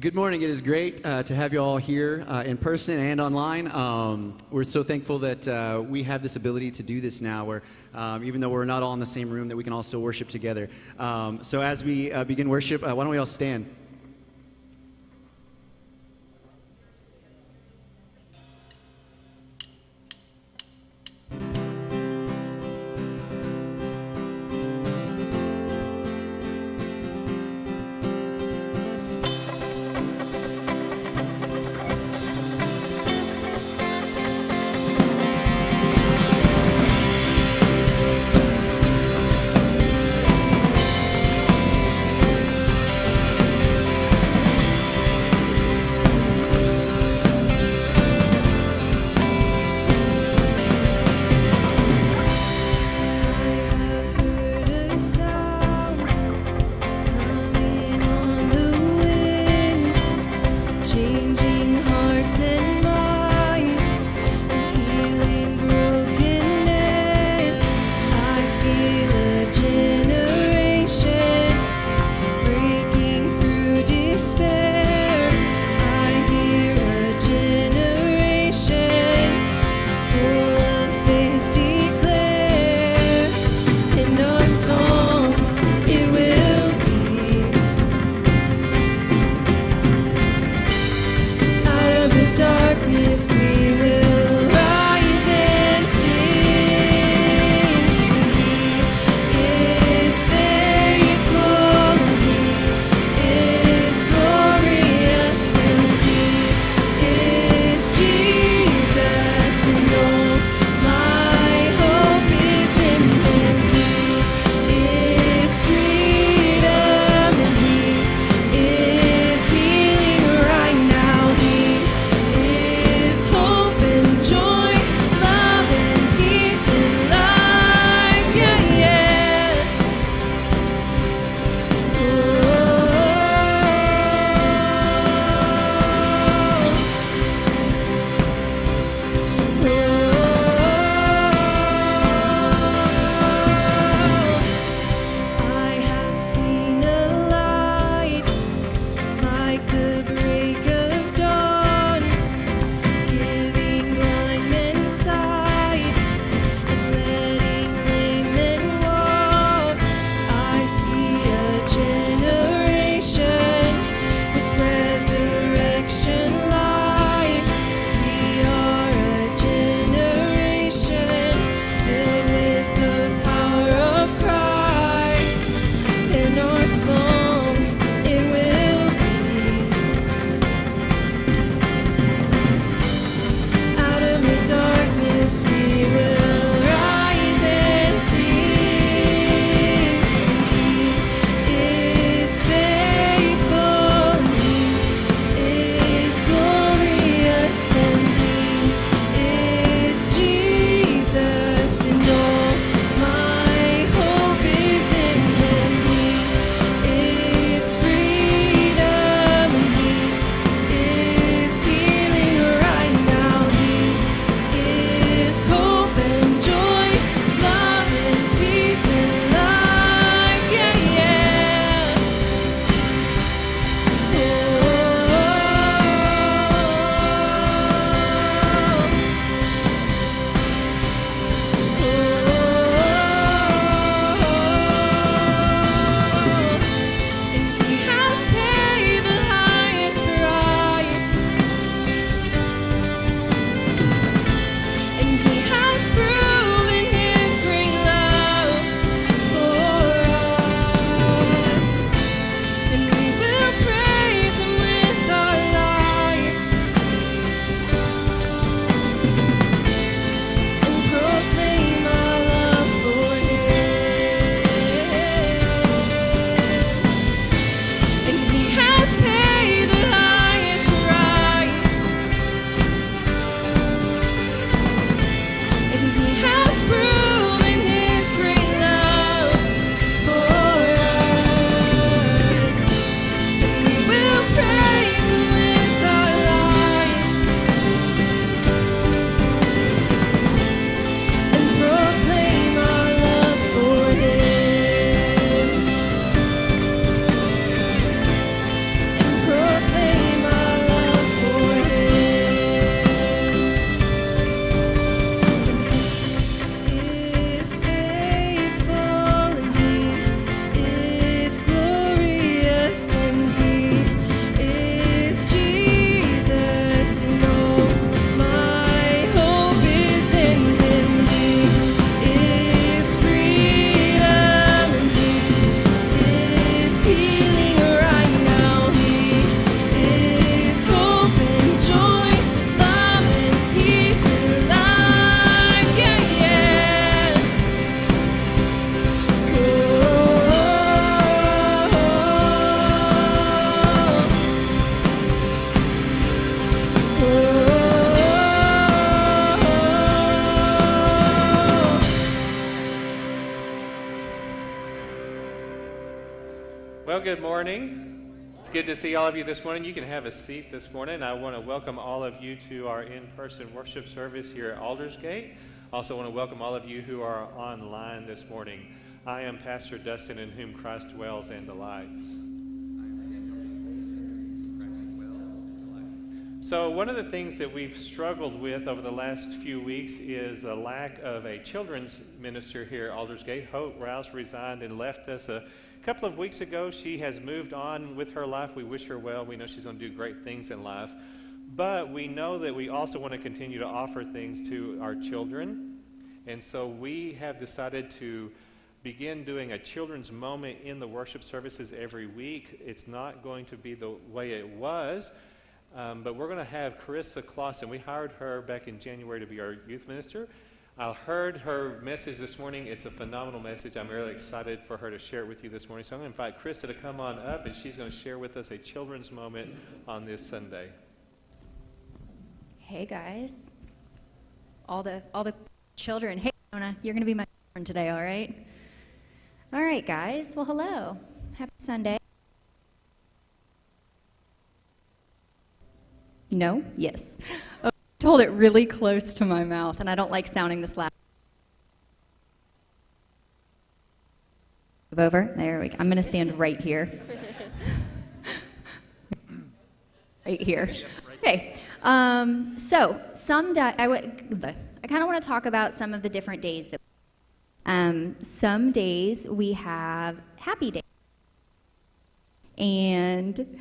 Good morning. It is great to have you all here in person and online. We're so thankful that we have this ability to do this now, where even though we're not all in the same room, that we can all still worship together. So as we begin worship, why don't we all stand? Well, good morning. It's good to see all of you this morning. You can have a seat this morning. I want to welcome all of you to our in-person worship service here at Aldersgate. Also want to welcome all of you who are online this morning. I am Pastor Dustin, in whom Christ dwells and delights. So one of the things that we've struggled with over the last few weeks is the lack of a children's minister here at Aldersgate. Hope Rouse resigned and left us a couple of weeks ago. She has moved on with her life. We wish her well. We know she's going to do great things in life. But we know that we also want to continue to offer things to our children. And so we have decided to begin doing a children's moment in the worship services every week. It's not going to be the way it was. But we're going to have Carissa Clausen. We hired her back in January to be our youth minister. I heard her message this morning. It's a phenomenal message. I'm really excited for her to share it with you this morning. So I'm going to invite Carissa to come on up, and she's going to share with us a children's moment on this Sunday. Hey guys, all the children. Hey Jonah, you're going to be my children today, all right? All right, guys. Well, hello. Happy Sunday. No? Yes. Oh, I told it really close to my mouth, and I don't like sounding this loud. Over. There we go. I'm going to stand right here. Right here. Okay. So I kind of want to talk about some of the different days that. Some days we have happy days, and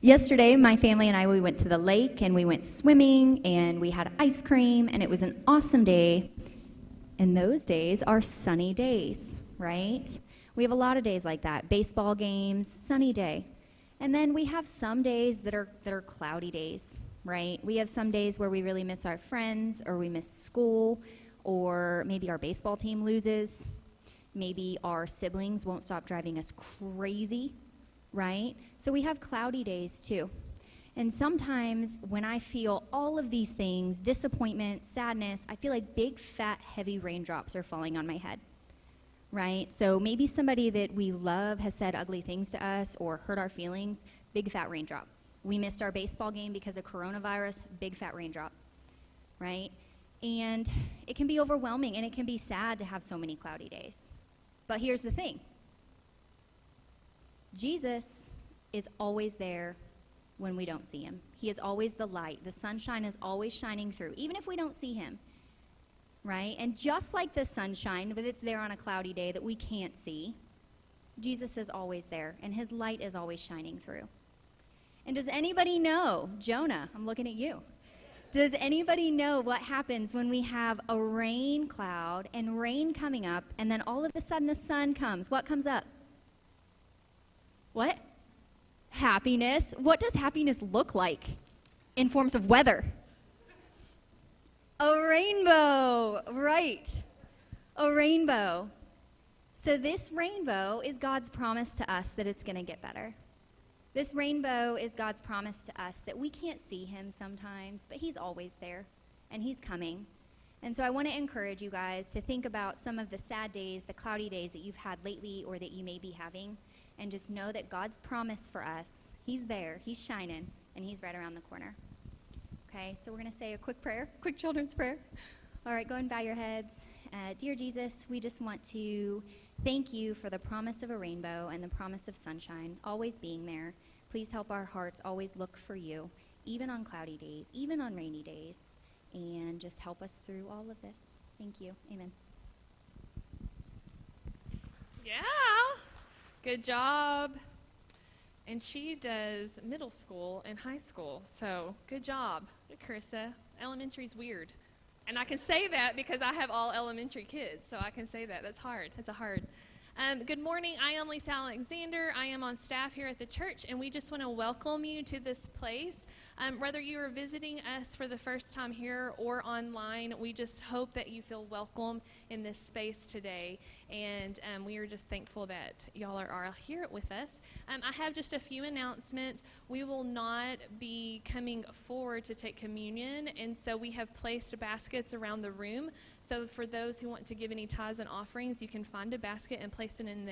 yesterday, my family and I, we went to the lake and we went swimming and we had ice cream and it was an awesome day. And those days are sunny days, right? We have a lot of days like that. Baseball games, sunny day. And then we have some days that are cloudy days, right? We have some days where we really miss our friends, or we miss school, or maybe our baseball team loses. Maybe our siblings won't stop driving us crazy, right? So we have cloudy days too. And sometimes when I feel all of these things, disappointment, sadness, I feel like big, fat, heavy raindrops are falling on my head, right? So maybe somebody that we love has said ugly things to us or hurt our feelings, big, fat raindrop. We missed our baseball game because of coronavirus, big, fat raindrop, right? And it can be overwhelming and it can be sad to have so many cloudy days. But here's the thing. Jesus is always there when we don't see him. He is always the light. The sunshine is always shining through, even if we don't see him, right? And just like the sunshine, but it's there on a cloudy day that we can't see, Jesus is always there, and his light is always shining through. And does anybody know, Jonah, I'm looking at you. Does anybody know what happens when we have a rain cloud and rain coming up, and then all of a sudden the sun comes? What comes up? What? Happiness. What does happiness look like in forms of weather? A rainbow, right. A rainbow. So this rainbow is God's promise to us that it's going to get better. This rainbow is God's promise to us that we can't see him sometimes, but he's always there, and he's coming. And so I want to encourage you guys to think about some of the sad days, the cloudy days that you've had lately or that you may be having, and just know that God's promise for us, he's there, he's shining, and he's right around the corner. Okay, so we're going to say a quick prayer, quick children's prayer. All right, go and bow your heads. Dear Jesus, we just want to thank you for the promise of a rainbow and the promise of sunshine always being there. Please help our hearts always look for you, even on cloudy days, even on rainy days, and just help us through all of this. Thank you. Amen. Yeah, good job. And she does middle school and high school, so good job. Good, Carissa. Elementary's weird. And I can say that because I have all elementary kids, so I can say that. That's hard. That's a hard. Good morning. I am Lisa Alexander. I am on staff here at the church, and we just want to welcome you to this place. Whether you are visiting us for the first time here or online, we just hope that you feel welcome in this space today. And we are just thankful that y'all are here with us. I have just a few announcements. We will not be coming forward to take communion, and so we have placed baskets around the room. So for those who want to give any tithes and offerings, you can find a basket and place it in there.